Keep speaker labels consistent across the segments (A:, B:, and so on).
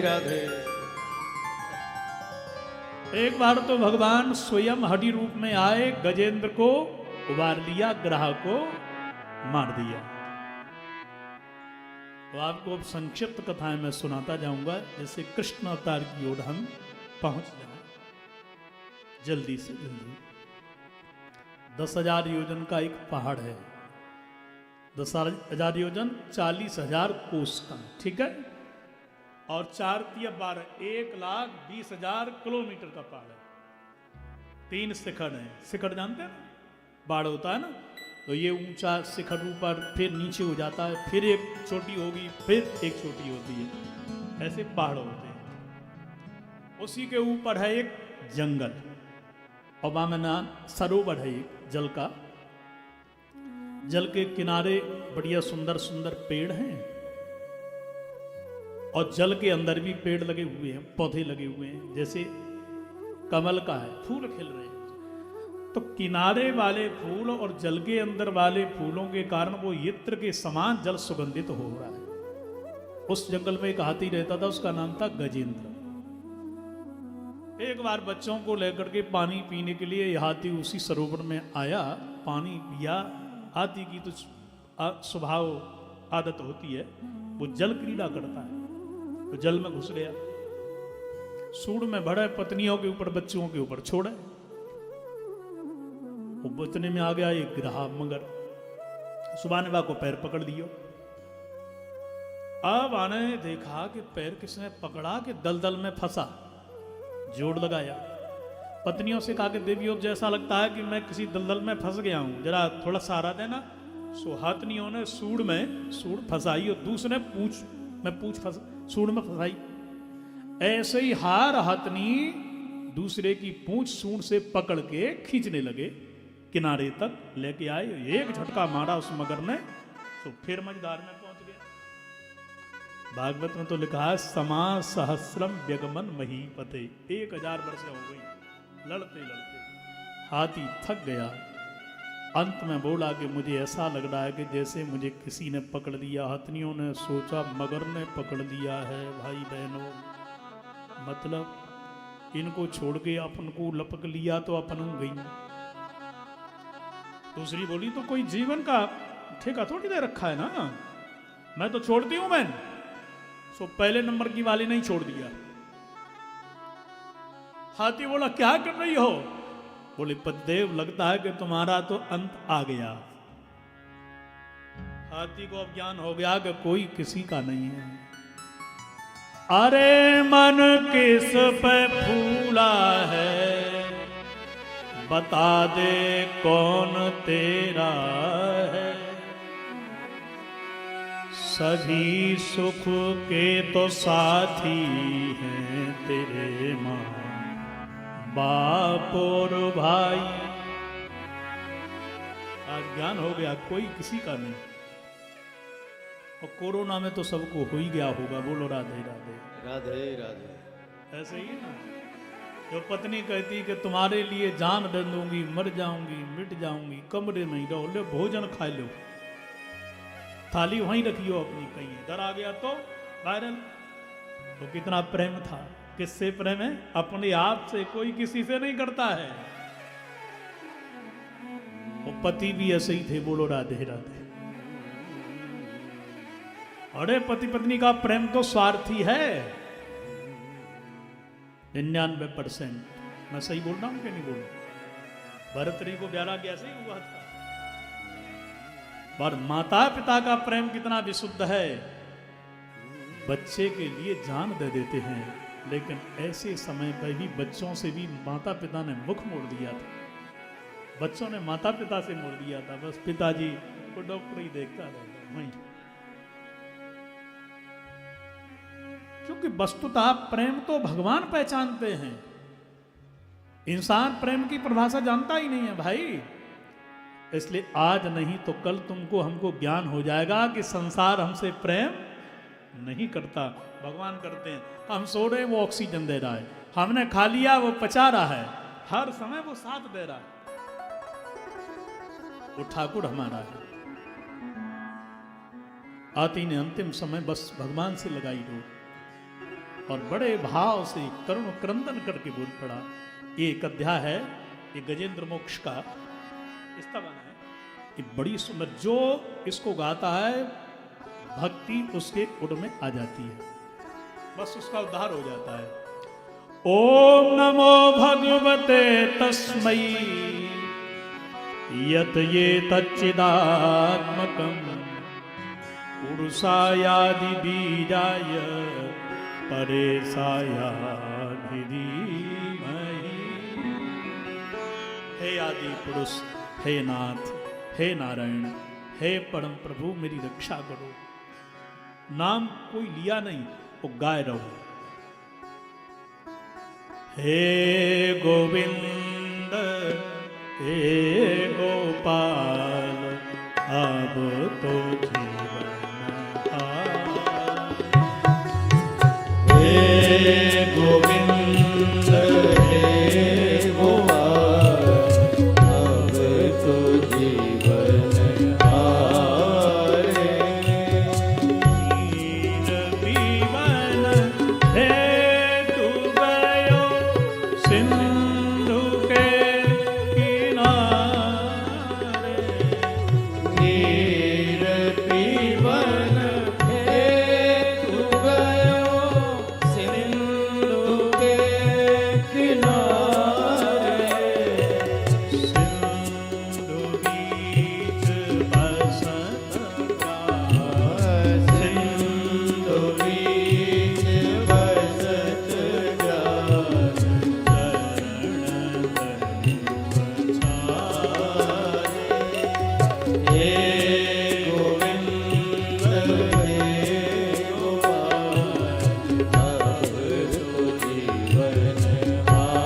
A: राधे।
B: एक बार तो भगवान स्वयं हरि रूप में आए, गजेंद्र को उबार लिया, ग्राह को मार दिया। तो आपको अब संक्षिप्त कथाएं मैं सुनाता जाऊंगा, जैसे कृष्ण अवतार की ओर हम पहुंच जाएं जल्दी से जल्दी। 10,000 योजन का एक पहाड़ है, 10,000 योजन 40,000 कोस का, ठीक है। और 4 तिया 12, 1,20,000 किलोमीटर का पहाड़ है। 3 शिखर हैं, शिखर जानते हैं ना, बाढ़ होता है ना, तो ये ऊंचा शिखर ऊपर, फिर नीचे हो जाता है, फिर एक चोटी होगी, फिर एक चोटी होती है, ऐसे पहाड़ होते हैं। उसी के ऊपर है एक जंगल, और वहां में ना सरोवर है एक जल का, जल के किनारे बढ़िया सुंदर सुंदर पेड़ हैं, और जल के अंदर भी पेड़ लगे हुए हैं, पौधे लगे हुए हैं, जैसे कमल का है, फूल खिल रहे हैं। तो किनारे वाले फूल और जल के अंदर वाले फूलों के कारण वो इत्र के समान जल सुगंधित हो रहा है। उस जंगल में एक हाथी रहता था, उसका नाम था गजेंद्र। एक बार बच्चों को लेकर के पानी पीने के लिए हाथी उसी सरोवर में आया, पानी पिया। हाथी की तो स्वभाव आदत होती है, वो जल क्रीड़ा करता है, तो जल में घुस गया, सूंड में भरा, पत्नियों के ऊपर बच्चों के ऊपर छोड़ा, वो बचने में आ गया एक गिरहा मगर, सुबानवा को पैर पकड़ लियो। अब आने देखा कि पैर किसने पकड़ा, कि दलदल में फंसा, जोड़ लगाया। पत्नियों से कहा कि देवियों जैसा लगता है कि मैं किसी दलदल में फंस गया हूं, जरा थोड़ा सहारा देना। सो हाथनियों ने सूंड फंसाई, और दूसरे पूछ सूंड में फंसाई। ऐसे ही हार हथनी दूसरे की पूंछ सूंड से पकड़ के खींचने लगे, किनारे तक लेके आए। एक झटका मारा उस मगर ने, तो फिर मझधार में पहुंच गया। भागवत में तो लिखा है समा सहस्रम व्यगमन महीपते, 1000 वर्ष हो गई लड़ते लड़ते, हाथी थक गया। अंत में बोला कि मुझे ऐसा लग रहा है कि जैसे मुझे किसी ने पकड़ लिया। हथनियों ने सोचा मगर ने पकड़ लिया है। भाई बहनों, मतलब इनको छोड़ के अपन को लपक लिया तो अपन गई। दूसरी बोली तो कोई जीवन का ठेका थोड़ी दे रखा है ना, मैं तो छोड़ती हूं मैं। सो पहले नंबर की वाली नहीं छोड़ दिया। हाथी बोला क्या कर रही हो? बोले पतिदेव लगता है कि तुम्हारा तो अंत आ गया। हाथी को अब ज्ञान हो गया कि कोई किसी का नहीं है। अरे मन किस पे फूला है, बता दे कौन तेरा है। सभी सुख के तो साथी हैं तेरे माँ बाप और भाई। ज्ञान हो गया कोई किसी का नहीं। और कोरोना में तो सबको हो ही गया होगा। बोलो राधे राधे
A: राधे राधे।
B: ऐसे ही ना, जो पत्नी कहती कि तुम्हारे लिए जान दे दूंगी, मर जाऊंगी, मिट जाऊंगी, कमरे में ही रहो, ले भोजन खा लो, थाली वहीं रखियो अपनी, कहीं इधर आ गया तो वायरल। तो कितना प्रेम था। किससे प्रेम है? अपने आप से, कोई किसी से नहीं करता है। वो पति भी ऐसे ही थे। बोलो राधे राधे। अरे पति पत्नी का प्रेम तो स्वार्थी है 99%। मैं सही बोल रहा हूं कि नहीं बोल रहा? भरतरी को प्यारा कैसे ही हुआ था। पर माता पिता का प्रेम कितना विशुद्ध है। बच्चे के लिए जान दे देते हैं, लेकिन ऐसे समय पर भी बच्चों से भी माता पिता ने मुख मोड़ दिया था। बच्चों ने माता पिता से मोड़ दिया था। बस पिताजी को डॉक्टर ही देखता रहता वहीं। क्योंकि वस्तुतः प्रेम तो भगवान पहचानते हैं, इंसान प्रेम की परिभाषा जानता ही नहीं है भाई। इसलिए आज नहीं तो कल तुमको हमको ज्ञान हो जाएगा कि संसार हमसे प्रेम नहीं करता, भगवान करते हैं। हम सो रहे हैं, वो ऑक्सीजन दे रहा है। हमने खा लिया, वो पचा रहा है। हर समय वो साथ दे रहा है। वो ठाकुर हमारा है। आती ने अंतिम समय बस भगवान से लगाई डोर। और बड़े भाव से करुण क्रंदन करके बोल पड़ा। ये एक अध्याय है, ये गजेंद्र मोक्ष का स्तवन है। ये बड़ी सुंदर, जो इसको गाता है भक्ति उसके उड़ में आ जाती है, बस उसका उद्धार हो जाता है। ओम नमो भगवते तस्मै यत ये तच्चिदात्मकं पुरुषायादि बीजाय परेशायाधि धीमहि। हे आदि पुरुष, हे नाथ, हे नारायण, हे परम प्रभु, मेरी रक्षा करो। नाम कोई लिया नहीं, वो गाय रहो। हे गोविंद, हे गोपाल, अब तो जीवन हे गोविंद, हे गोपाल, अब तो जीवन हारे। नीर पीवन हे तू गयो सिंधु के किनारे। नीर पीवन हे तू गयो सिंधु के किनारे। सिंधु बीच बसत जाय, सिंधु बीच बसत जाय, चरण हे गोविंद, हे गोपाल, अब तो जीवन हारे।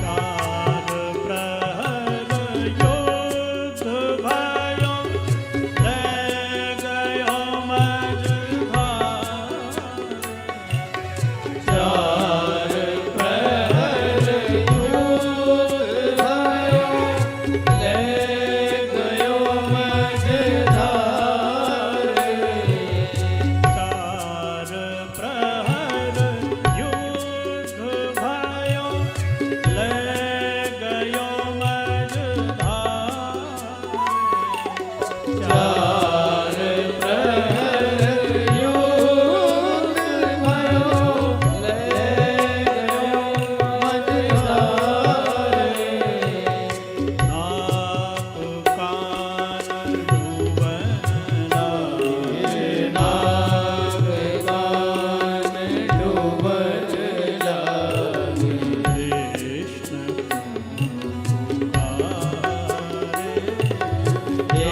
B: चार प्रहर युद्ध भयो, ले गयो मझधार। चार प्रहर युद्ध भयो, ले गयो मझधार। चार प्रहर युद्ध भयो, ले गयो मझधार। चार प्रहर युद्ध भयो, ले गयो मझधार। नाक कान डूबना, नाक कान डूबना, कृष्ण पुकारे। हे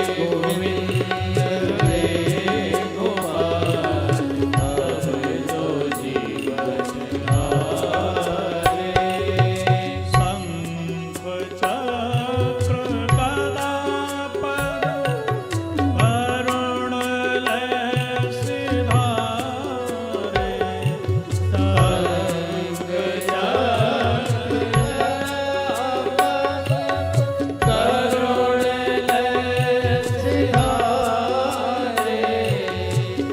B: गोविंद, हे गोपाल, अब तो जीवन हारे। शंख चक्र गदा पद्म, वरुण लय सिधारे। शंख चक्र करुण लय सिधारे।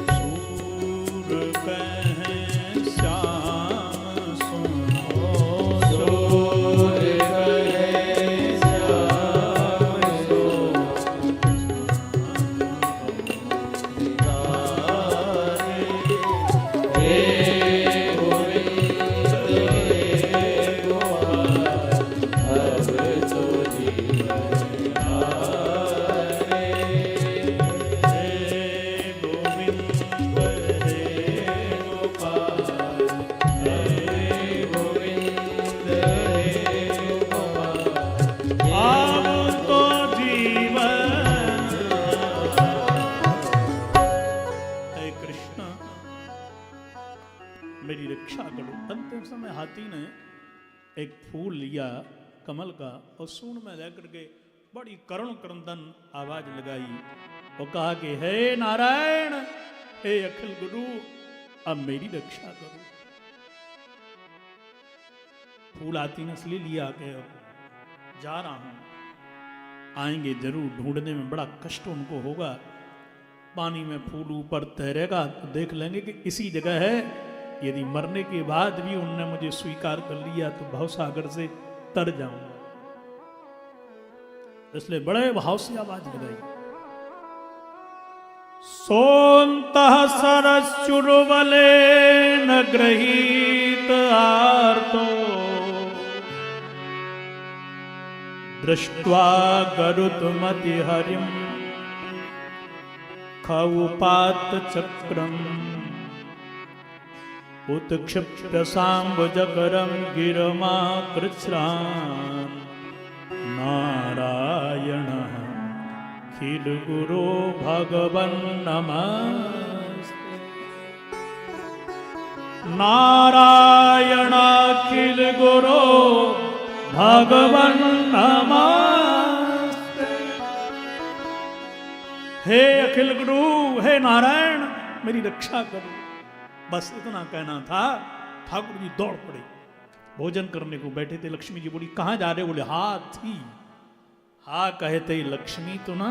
B: सूर कहें श्याम सुनो, सूर कहें श्याम सुनो। हे गोविंद, हे गोपाल, अब तो जीवन हारे। हे गोविंद, हे गोपाल, हे गोविंद, हे गोपाल, अब तो जीवन। हे कृष्ण, मेरी रक्षा करो। अंतिम समय हाथी ने एक फूल लिया कमल का और सूंड में लेकर के बड़ी करुण क्रंदन आवाज लगाई और कहा कि हे नारायण, हे अखिल गुरु, अब मेरी रक्षा करो। फूल हाथी ने इसलिए लिया कि अब जा रहा हूं, आएंगे जरूर, ढूंढने में बड़ा कष्ट उनको होगा। पानी में फूल ऊपर तैरेगा तो देख लेंगे कि इसी जगह है। यदि मरने के बाद भी उनने मुझे स्वीकार कर लिया तो भवसागर से तर जाऊंगा। इसलिए बड़े भाव से आवाज लगाई। सोन्तः सरश्चुर्वले न गृहीत आर्तो दृष्ट्वा गरुत्मति हरिम खौपात चक्रम उत्क्षिप्य सांबुजकरम गिरमा कृच्छ्रान नारायण खिल गुरो भगवन् नमस्ते। नारायण खिल गुरो भगवन् नमस्ते। हे अखिल गुरु, हे नारायण, मेरी रक्षा करो। बस इतना कहना था। ठाकुर जी दौड़ पड़े, भोजन करने को बैठे थे। लक्ष्मी जी बोली कहां जा रहे हो? बोले हा थी। हा कहते लक्ष्मी तो ना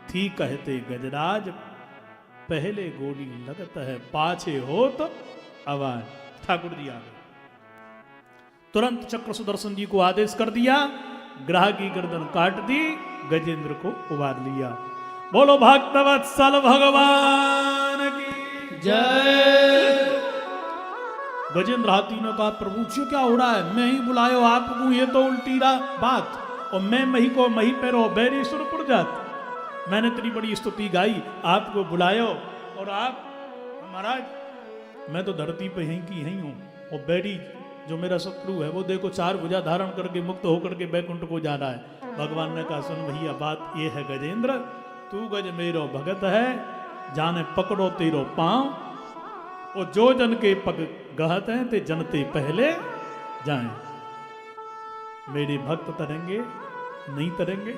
B: थी, कहते गजराज। पहले गोली लगत है, पाछे हो तो आवाज। ठाकुर जी आ गए, तुरंत चक्र सुदर्शन जी को आदेश कर दिया, ग्राह की गर्दन काट दी, गजेंद्र को उबार लिया। बोलो भक्तवत्सल भगवान की
A: जय।
B: गजेंद्र हाथी ने कहा प्रभु जी क्या हो रहा है? मैं ही बुलायो आपको, ये तो उल्टी बात। और मैं मही को मही पैरो बैरी सुरपुर जात। मैंने इतनी बड़ी स्तुति गाई, आपको बुलायो और आप महाराज, मैं तो धरती पे यहीं की यहीं हूं। और बैरी जो मेरा शत्रु है वो देखो 4 भुजा धारण करके मुक्त होकर के बैकुंठ को जा रहा है। भगवान ने कहा सुन भैया, बात ये है गजेंद्र, तू गज मेरो भगत है, जाने पकड़ो तेरो पांव। और जो जन के पग गहत हैं ते जनते पहले जाएं। मेरे भक्त तरेंगे नहीं तरेंगे,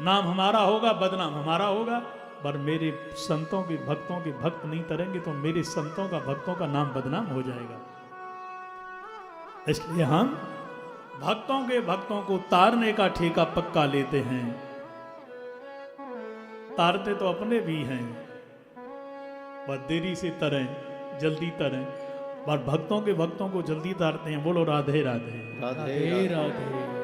B: नाम हमारा होगा, बदनाम हमारा होगा। पर मेरे संतों के भक्तों के भक्त नहीं तरेंगे तो मेरे संतों का भक्तों का नाम बदनाम हो जाएगा। इसलिए हम भक्तों के भक्तों को तारने का ठेका पक्का लेते हैं। तारते तो अपने भी हैं, पर देरी से तरें, जल्दी तरें। पर भक्तों के भक्तों को जल्दी तारते हैं। बोलो राधे राधे
A: राधे राधे।